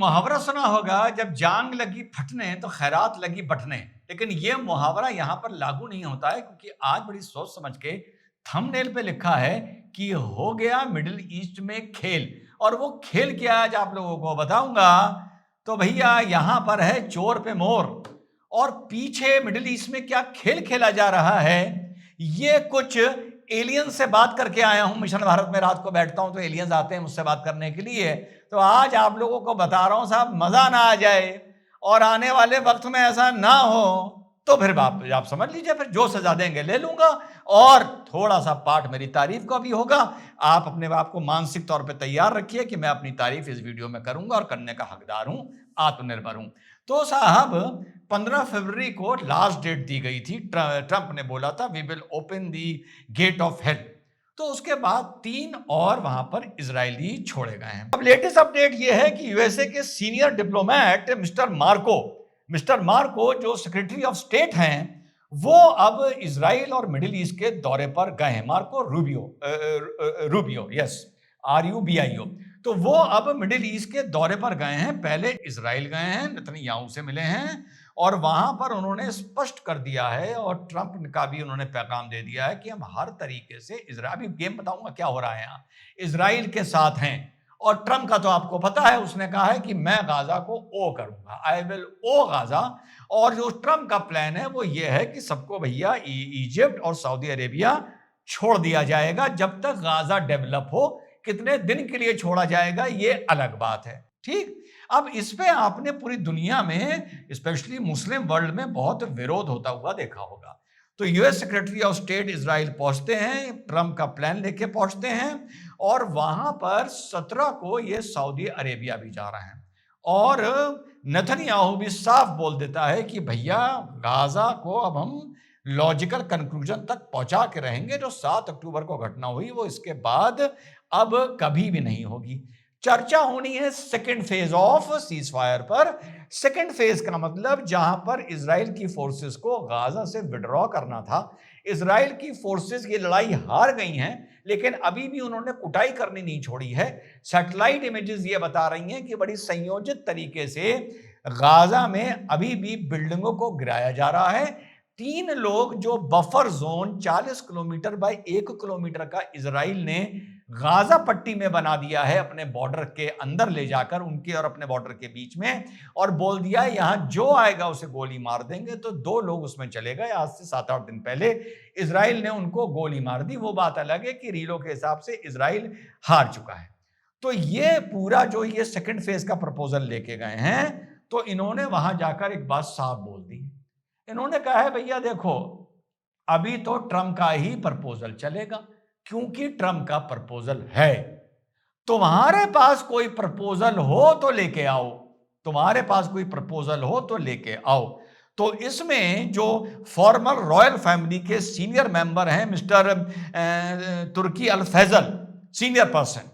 मुहावरा सुना होगा, जब जांग लगी फटने तो खैरात लगी बटने। लेकिन ये मुहावरा यहाँ पर लागू नहीं होता है, क्योंकि आज बड़ी सोच समझ के थंबनेल पे लिखा है कि हो गया मिडिल ईस्ट में खेल। और वो खेल क्या आज आप लोगों को बताऊंगा। तो भैया यहाँ पर है चोर पे मोर, और पीछे मिडिल ईस्ट में क्या खेल खेला जा रहा है, ये कुछ एलियन से बात करके आया हूं। मिशन भारत में रात को बैठता हूं तो एलियंस आते हैं मुझसे बात करने के लिए। तो आज आप लोगों को बता रहा हूं साहब, मजा ना आ जाए और आने वाले वक्त में ऐसा ना हो तो फिर आप समझ लीजिए, फिर जो सजा देंगे ले लूंगा। और थोड़ा सा पार्ट मेरी तारीफ का भी होगा। आप अपने आप को मानसिक तौर पे तैयार रखिए कि मैं अपनी तारीफ इस वीडियो में करूंगा और करने का हकदार हूं, आत्मनिर्भर हूं। तो साहब 15 फरवरी को लास्ट डेट दी गई थी। ट्रंप ने बोला था we will open the gate of hell. तो उसके बाद 3 और वहां पर इजरायली छोड़े गए हैं। अब लेटेस्ट अपडेट यह है कि यूएसए के सीनियर डिप्लोमेट मिस्टर मार्को जो सेक्रेटरी ऑफ स्टेट हैं, वो अब इजराइल और मिडिल ईस्ट के दौरे पर गए हैं। Marco Rubio, yes, RUBIO। तो वो अब मिडिल ईस्ट के दौरे पर गए हैं। पहले इजराइल गए हैं, नेतन्याहू से मिले हैं, और वहां पर उन्होंने स्पष्ट कर दिया है, और ट्रंप का भी उन्होंने पैगाम दे दिया है कि हम हर तरीके से इजराइल, अभी गेम बताऊंगा क्या हो रहा है यहाँ, इजराइल के साथ हैं। और ट्रंप का तो आपको पता है, उसने कहा है कि मैं गाजा को ओ करूंगा, आई विल ओ गाजा। और जो ट्रंप का प्लान है वो ये है कि सबको भैया इजिप्ट और सऊदी अरेबिया छोड़ दिया जाएगा जब तक गाजा डेवलप हो। कितने दिन के लिए छोड़ा जाएगा ये अलग बात है, ठीक। अब इस पे आपने पूरी दुनिया में, स्पेशली मुस्लिम वर्ल्ड में, बहुत विरोध होता हुआ देखा होगा। तो US secretary of state Israel पहुंचते हैं, ट्रंप का प्लान लेके पहुंचते हैं, और वहां पर 17 को ये सऊदी अरेबिया भी जा रहे हैं। और नेतन्याहू भी साफ बोल देता है कि भैया गाजा को अब हम लॉजिकल कंक्लूजन तक पहुंचा के रहेंगे। जो 7 अक्टूबर को घटना हुई वो इसके बाद अब कभी भी नहीं होगी। चर्चा होनी है second phase of cease fire पर। सेकेंड फेज का मतलब जहां पर इजराइल की फोर्सेस को गाजा से विड्रॉ करना था। इजराइल की फोर्सेस ये लड़ाई हार गई हैं, लेकिन अभी भी उन्होंने कुटाई करनी नहीं छोड़ी है। सैटेलाइट इमेजेस ये बता रही हैं कि बड़ी संयोजित तरीके से गाजा में अभी भी बिल्डिंगों को गिराया जा रहा है। 3 लोग जो buffer zone 40 kilometre bye 1 kilometre का इजराइल ने गाजा पट्टी में बना दिया है, अपने बॉर्डर के अंदर ले जाकर, उनके और अपने बॉर्डर के बीच में, और बोल दिया है यहां जो आएगा उसे गोली मार देंगे। तो 2 लोग उसमें चले गए। आज से 7-8 दिन पहले इजराइल ने उनको गोली मार दी। वो बात अलग है कि रीलो के हिसाब से इजराइल हार चुका है। तो ये पूरा जो ये सेकंड फेज का प्रपोजल लेके गए हैं, तो इन्होंने वहां जाकर एक बात साफ बोल दी। इन्होंने कहा है भैया देखो, अभी तो ट्रंप का ही प्रपोजल चलेगा, क्योंकि ट्रंप का प्रपोजल है। तुम्हारे पास कोई प्रपोजल हो तो लेके आओ, तुम्हारे पास कोई प्रपोजल हो तो लेके आओ। तो इसमें जो फॉर्मर रॉयल फैमिली के सीनियर मेंबर हैं, मिस्टर तुर्की अल फैजल, सीनियर पर्सन,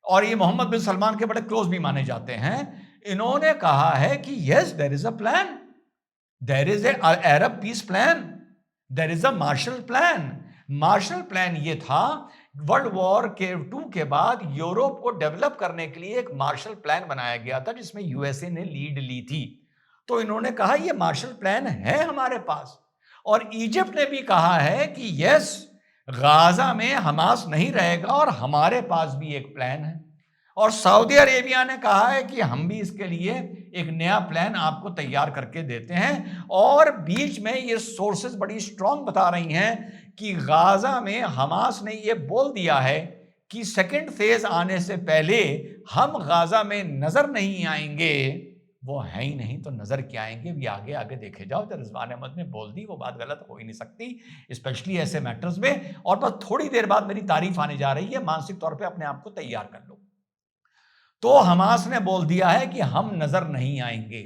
और ये मोहम्मद बिन सलमान के बड़े क्लोज भी माने जाते हैं, इन्होंने कहा है कि yes there is a plan, there is a Arab peace plan, there is a Marshall plan. Marshall plan ये था, वर्ल्ड वॉर के 2 के बाद यूरोप को डेवलप करने के लिए एक मार्शल प्लान बनाया गया था, जिसमें यूएसए ने लीड ली थी। तो इन्होंने कहा ये मार्शल प्लान है हमारे पास। और इजिप्ट ने भी कहा है कि यस, गाजा में हमास नहीं रहेगा और हमारे पास भी एक प्लान है। और सऊदी अरेबिया ने कहा है कि हम भी इसके लिए एक नया प्लान आपको तैयार करके देते हैं। और बीच में ये सोर्सेस बड़ी स्ट्रांग बता रही हैं कि गाजा में हमास ने ये बोल दिया है कि सेकंड फेज आने से पहले हम गाजा में नजर नहीं आएंगे। वो है ही नहीं तो नजर क्या आएंगे, भी आगे आगे देखे जाओ। जब रिजवान अहमद ने बोल दी, वो बात गलत हो ही नहीं सकती, स्पेशली ऐसे मैटर्स में। और बस थोड़ी देर बाद मेरी तारीफ आने जा रही है, मानसिक तौर पे अपने आप को तैयार कर लो। तो हमास ने बोल दिया है कि हम नजर नहीं आएंगे।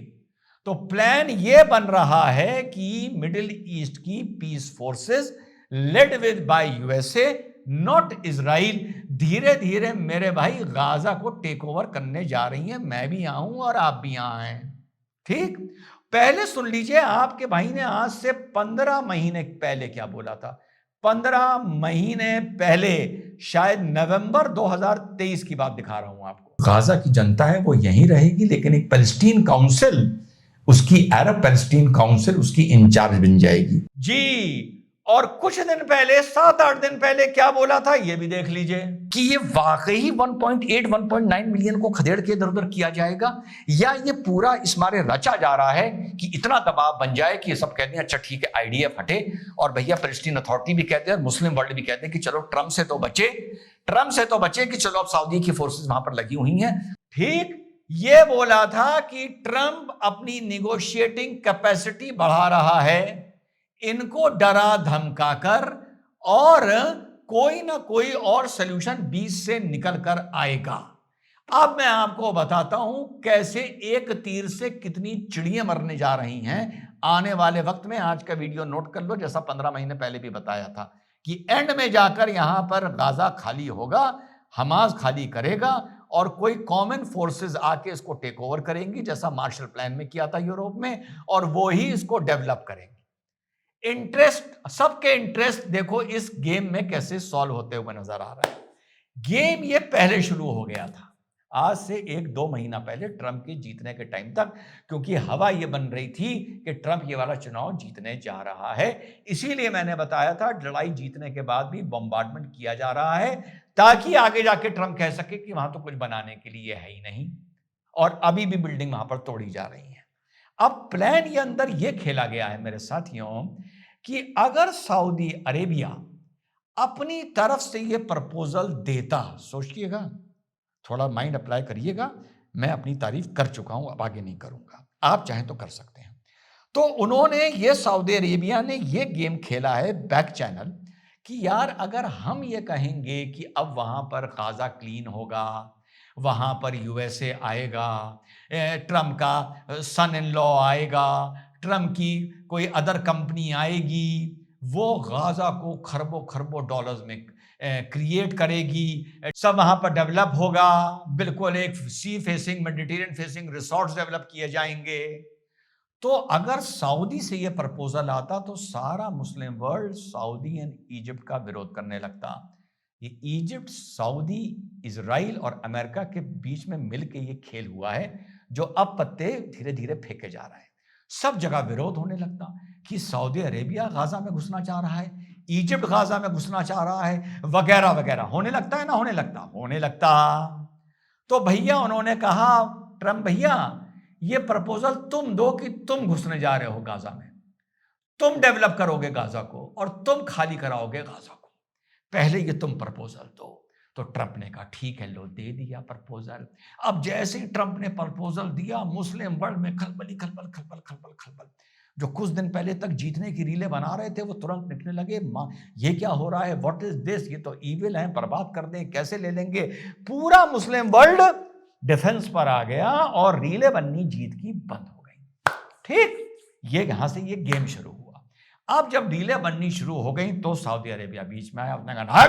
तो प्लान यह बन रहा है कि मिडिल ईस्ट की peace forces led with by USA, not Israel, धीरे धीरे मेरे भाई गाजा को टेक ओवर करने जा रही है। मैं भी आऊं और आप भी यहां हैं, ठीक। पहले सुन लीजिए, आपके भाई ने आज से 15 महीने पहले क्या बोला था। 15 महीने पहले, शायद नवंबर 2023 की बात दिखा रहा हूं आपको। गाजा की जनता है वो यहीं रहेगी, लेकिन एक पैलेस्टीन काउंसिल, उसकी अरब पैलेस्टीन काउंसिल उसकी इंचार्ज बन जाएगी जी। और कुछ दिन पहले, 7-8 दिन पहले क्या बोला था ये भी देख लीजिए कि ये वाकई 1.8 1.9 मिलियन को खदेड़ के इधर उधर किया जाएगा, या ये पूरा इस मारे रचा जा रहा है कि इतना दबाव बन जाए कि ये सब कहते हैं अच्छा ठीक है आईडीएफ हटे, और भैया पैलेस्टीन अथॉरिटी भी कहते हैं, मुस्लिम वर्ल्ड भी कहते हैं कि चलो ट्रंप से तो बचे कि चलो अब सऊदी की फोर्सेस वहां पर लगी हुई हैं। ठीक ये बोला था कि ट्रंप अपनी निगोशिएटिंग कैपेसिटी बढ़ा रहा है, इनको डरा धमका कर, और कोई ना कोई और सॉल्यूशन बीच से निकल कर आएगा। अब मैं आपको बताता हूं कैसे एक तीर से कितनी चिड़ियां मरने जा रही हैं आने वाले वक्त में। आज का वीडियो नोट कर लो, जैसा 15 महीने पहले भी बताया था कि एंड में जाकर यहां पर गाजा खाली होगा, हमास खाली करेगा, और कोई कॉमन फोर्सेस आके इसको टेक ओवर करेंगी, जैसा मार्शल प्लान में किया था यूरोप में, और वो ही इसको डेवलप करेंगे। इंटरेस्ट, सबके इंटरेस्ट देखो इस गेम में कैसे सॉल्व होते हुए नजर आ रहा है। गेम ये पहले शुरू हो गया था, आज से 1-2 महीना पहले ट्रंप के जीतने के टाइम तक, क्योंकि हवा ये बन रही थी कि ट्रंप ये वाला चुनाव जीतने जा रहा है। इसीलिए मैंने बताया था लड़ाई जीतने के बाद भी बॉम्बार्डमेंट किया जा रहा है, ताकि आगे जाके ट्रंप कह सके कि वहां तो कुछ बनाने के लिए है ही नहीं, और अभी भी बिल्डिंग वहां पर तोड़ी जा रही है। अब प्लान ये अंदर ये खेला गया है मेरे साथियों कि अगर सऊदी अरेबिया अपनी तरफ से ये प्रपोजल देता, सोचिएगा, थोड़ा माइंड अप्लाई करिएगा, मैं अपनी तारीफ कर चुका हूं, अब आगे नहीं करूंगा, आप चाहें तो कर सकते हैं। तो उन्होंने ये, सऊदी अरेबिया ने ये गेम खेला है बैक चैनल कि यार अगर हम ये कहेंगे कि अब वहां पर गाजा क्लीन होगा, वहां पर यूएसए आएगा, ट्रम्प का सन इन लॉ आएगा, ट्रम्प की कोई अदर कंपनी आएगी, वो गाजा को खरबों खरबों डॉलर्स में क्रिएट करेगी, सब वहां पर डेवलप होगा, बिल्कुल एक sea facing, Mediterranean facing resorts develop किए जाएंगे। तो अगर सऊदी से यह प्रपोजल आता तो सारा मुस्लिम वर्ल्ड सऊदी एंड इजिप्ट का विरोध करने लगता। ये इजिप्ट, सऊदी, इजराइल और अमेरिका के बीच में मिलकर ये खेल हुआ है, जो अब पत्ते धीरे धीरे फेंके जा रहे हैं। सब जगह विरोध होने लगता कि सऊदी अरेबिया गाजा में घुसना चाह रहा है, इजिप्ट गाजा में घुसना चाह रहा है, वगैरह वगैरह। होने लगता है ना, होने लगता। तो भैया उन्होंने कहा, ट्रम्प भैया ये प्रपोजल तुम दो कि तुम घुसने जा रहे हो गाजा में, तुम डेवलप करोगे गाजा को और तुम खाली कराओगे गाजा को, पहले ये तुम प्रपोजल दो। तो ट्रंप ने कहा ठीक है, लो दे दिया प्रपोजल। अब जैसे ही ट्रंप ने प्रपोजल दिया, मुस्लिम वर्ल्ड में खलबली खलबल खलबल खलबल खलबल। जो कुछ दिन पहले तक जीतने की रीलें बना रहे थे वो तुरंत निकलने लगे, ये क्या हो रहा है, व्हाट इज दिस, ये तो ईविल है, बर्बाद कर दें, कैसे ले लेंगे। पूरा मुस्लिम वर्ल्ड डिफेंस पर आ गया और रीलें बननी जीत की बंद हो गई। ठीक, ये यहां से ये गेम शुरू हुआ। अब जब रीलें बननी शुरू हो गई तो सऊदी अरेबिया बीच में आया, उसने कहा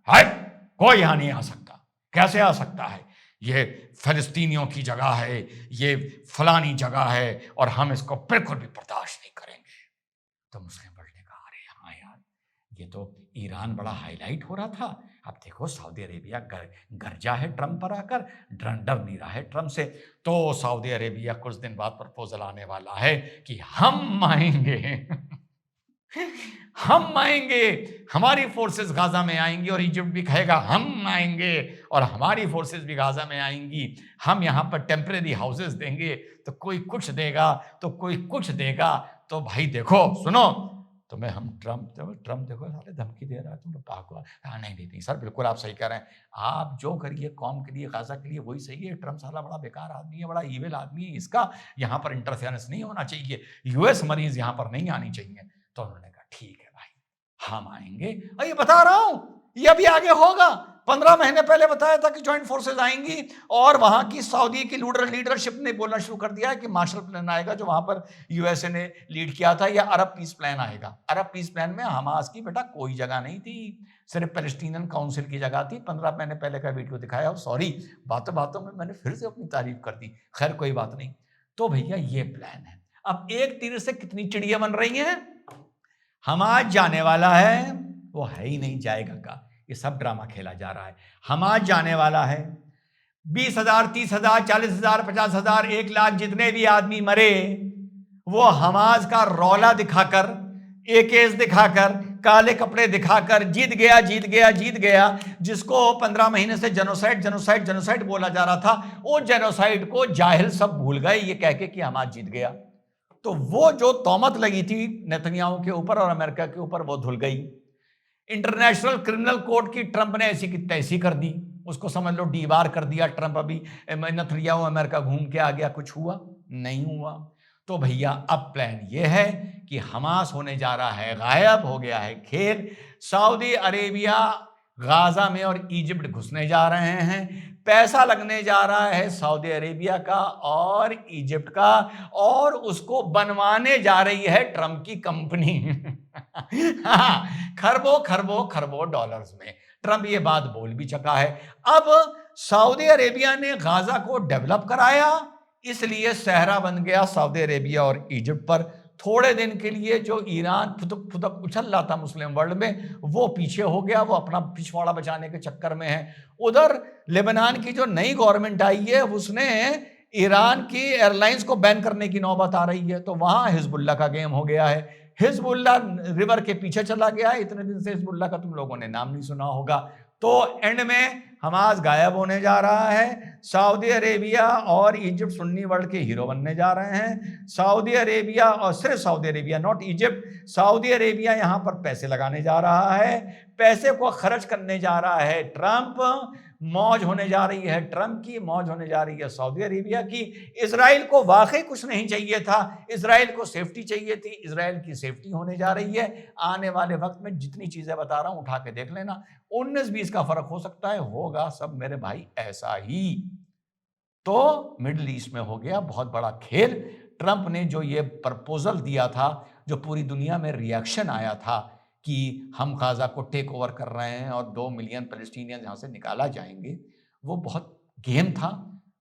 हट, कोई यहां नहीं आ सकता, कैसे आ सकता है, ये फिलिस्तीनियों की जगह है, ये फलानी जगह है और हम इसको बिल्कुल भी बर्दाश्त नहीं करेंगे। तो मुस्लिम वर्ल्ड ने कहा अरे हाँ यार, ये तो ईरान बड़ा हाईलाइट हो रहा था, अब देखो सऊदी अरेबिया गरजा है ट्रंप पर आकर, डर नहीं रहा है ट्रंप से। तो सऊदी अरेबिया कुछ दिन बाद प्रपोजल आने वाला है कि हम आएंगे हम आएंगे, हमारी फोर्सेस गाजा में आएंगी, और इजिप्ट भी कहेगा हम आएंगे और हमारी फोर्सेस भी गाजा में आएंगी, हम यहां पर टेम्परेरी हाउसेस देंगे, तो कोई कुछ देगा तो कोई कुछ देगा। तो भाई देखो सुनो, तुम्हें हम ट्रंप देखो साले धमकी दे रहा है, तुम लोग भागो। हाँ नहीं सर, बिल्कुल आप सही कह रहे हैं, आप जो करिए कौम के लिए, गाजा के लिए वही सही है। ट्रंप साला बड़ा बेकार आदमी है, बड़ा ईविल आदमी है, इसका यहाँ पर इंटरफेरेंस नहीं होना चाहिए, यूएस मरीज यहाँ पर नहीं आनी चाहिए। तो उन्होंने कहा ठीक है भाई, हम आएंगे। और ये बता रहा हूं, ये अभी आगे होगा। 15 महीने पहले बताया था कि ज्वाइंट फोर्सेस आएंगी, और वहां की सऊदी की लीडरशिप ने बोलना शुरू कर दिया है कि मार्शल प्लान आएगा, जो वहां पर यूएसए ने लीड किया था, या अरब पीस प्लान आएगा। अरब पीस प्लान में हमास की बेटा कोई जगह नहीं थी, सिर्फ पैलेस्टीनियन काउंसिल की जगह थी। 15 महीने पहले का वीडियो दिखाया, सॉरी बातों बातों में मैंने फिर से अपनी तारीफ कर दी, खैर कोई बात नहीं। तो भैया ये प्लान है। अब एक तीर से कितनी चिड़िया बन रही हैं। हमाज जाने वाला है, वो है ही नहीं, जाएगा का, ये सब ड्रामा खेला जा रहा है। हमाज जाने वाला है, 20,000, 30,000, 40,000, 50,000, 1 लाख जितने भी आदमी मरे, वो हमास का रौला दिखाकर, एकेस दिखाकर, काले कपड़े दिखाकर जीत गया, जीत गया, जीत गया। जिसको 15 महीने से जेनोसाइड जेनोसाइड जेनोसाइड बोला जा रहा था, वो जेनोसाइड को जाहिल सब भूल गए ये कह के कि हमास जीत गया। तो वो जो तौमत लगी थी नेतन्याहू के ऊपर और अमेरिका के ऊपर, वो धुल गई। इंटरनेशनल क्रिमिनल कोर्ट की ट्रंप ने ऐसी की तैसी कर दी, उसको समझ लो डीबार कर दिया ट्रंप। अभी नेतन्याहू अमेरिका घूम के आ गया, कुछ हुआ नहीं हुआ। तो भैया अब प्लान ये है कि हमास होने जा रहा है गायब, हो गया है खेल। सऊदी अरेबिया गाजा में और इजिप्ट घुसने जा रहे हैं। पैसा लगने जा रहा है सऊदी अरेबिया का और इजिप्ट का, और उसको बनवाने जा रही है ट्रंप की कंपनी। खरबों खरबों खरबों डॉलर्स में। ट्रंप ये बात बोल भी चुका है। अब सऊदी अरेबिया ने गाजा को डेवलप कराया, इसलिए सहरा बन गया सऊदी अरेबिया और इजिप्ट पर। थोड़े दिन के लिए जो ईरान फुदक फुदक उछल रहा था मुस्लिम वर्ल्ड में, वो पीछे हो गया, वो अपना पिछवाड़ा बचाने के चक्कर में है। उधर लेबनान की जो नई गवर्नमेंट आई है, उसने ईरान की एयरलाइंस को बैन करने की नौबत आ रही है। तो वहां हिजबुल्लाह का गेम हो गया है। हिजबुल्लाह रिवर के पीछे चला गया है। इतने दिन से हिजबुल्लाह का तुम लोगों ने नाम नहीं सुना होगा। तो एंड में हमास गायब होने जा रहा है। सऊदी अरेबिया और इजिप्ट सुन्नी वर्ल्ड के हीरो बनने जा रहे हैं। सऊदी अरेबिया, और सिर्फ Saudi Arabia not Egypt, Saudi Arabia यहां पर पैसे लगाने जा रहा है, पैसे को खर्च करने जा रहा है ट्रंप। मौज होने जा रही है ट्रंप की, मौज होने जा रही है सऊदी अरेबिया की। इजराइल को वाकई कुछ नहीं चाहिए था, इजराइल को सेफ्टी चाहिए थी, इजराइल की सेफ्टी होने जा रही है। आने वाले वक्त में जितनी चीजें बता रहा हूं उठा के देख लेना, 19-20 का फर्क हो सकता है, होगा सब मेरे भाई ऐसा ही। तो मिडिल ईस्ट में हो गया बहुत बड़ा खेल। ट्रंप ने जो ये प्रपोजल दिया था, जो पूरी दुनिया में रिएक्शन आया था कि हम गाजा को टेक ओवर कर रहे हैं और 2 मिलियन पैलेस्टीनियन यहां से निकाला जाएंगे, वो बहुत गेम था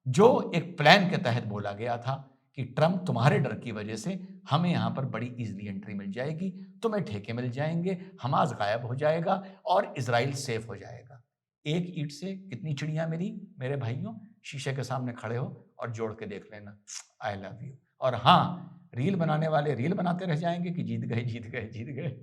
जो एक प्लान के तहत बोला गया था कि ट्रंप तुम्हारे डर की वजह से हमें यहां पर बड़ी इजीली एंट्री मिल जाएगी, तुम्हें ठेके मिल जाएंगे, हमास गायब हो जाएगा और इजराइल सेफ हो जाएगा। एक ईंट से कितनी चिड़िया मेरी मेरे भाइयों, शीशे के सामने खड़े हो और जोड़ के देख लेना, आई लव यू। और हाँ, रील बनाने वाले रील बनाते रह जाएंगे कि जीत गए जीत गए जीत गए।